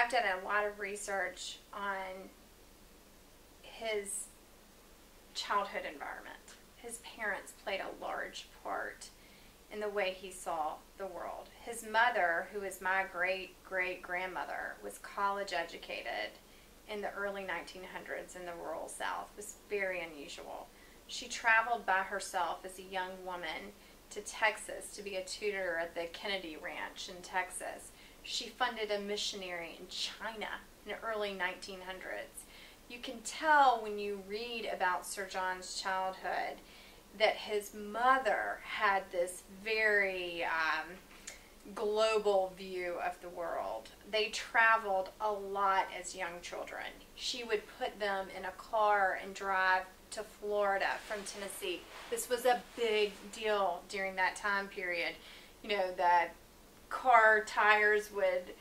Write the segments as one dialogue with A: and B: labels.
A: I've done a lot of research on his childhood environment. His parents played a large part in the way he saw the world. His mother, who is my great-great-grandmother, was college educated in the early 1900s in the rural South. It was very unusual. She traveled by herself as a young woman to Texas to be a tutor at the Kennedy Ranch in Texas. She funded a missionary in China in the early 1900s. You can tell when you read about Sir John's childhood that his mother had this very global view of the world. They traveled a lot as young children. She would put them in a car and drive to Florida from Tennessee. This was a big deal during that time period. You know, the car tires would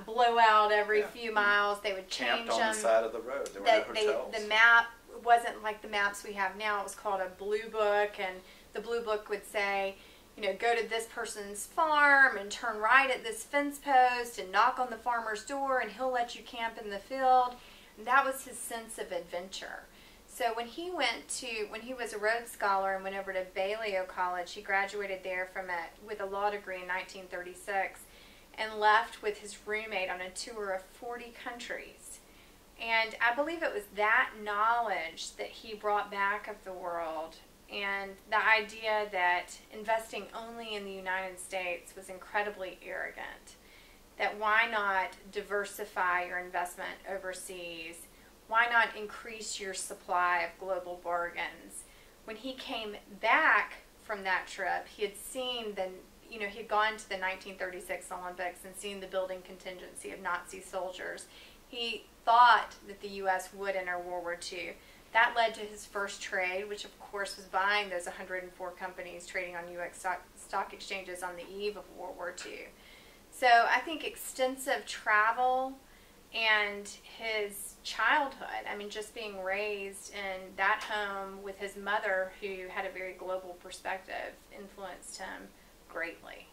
A: blow out every few miles. They would change
B: Camped on the side of the road. There were no hotels.
A: The map wasn't like the maps we have now. It was called a blue book, and the blue book would say, you know, go to this person's farm and turn right at this fence post and knock on the farmer's door and he'll let you camp in the field. And that was his sense of adventure. So when he was a Rhodes Scholar and went over to Balliol College, he graduated there with a law degree in 1936 and left with his roommate on a tour of 40 countries. And I believe it was that knowledge that he brought back of the world, and the idea that investing only in the United States was incredibly arrogant. That why not diversify your investment overseas? Why not increase your supply of global bargains? When he came back from that trip, he had seen he had gone to the 1936 Olympics and seen the building contingency of Nazi soldiers. He thought that the U.S. would enter World War II. That led to his first trade, which of course was buying those 104 companies trading on U.S. stock exchanges on the eve of World War II. So I think extensive travel and his childhood, I mean, just being raised in that home with his mother, who had a very global perspective, influenced him greatly.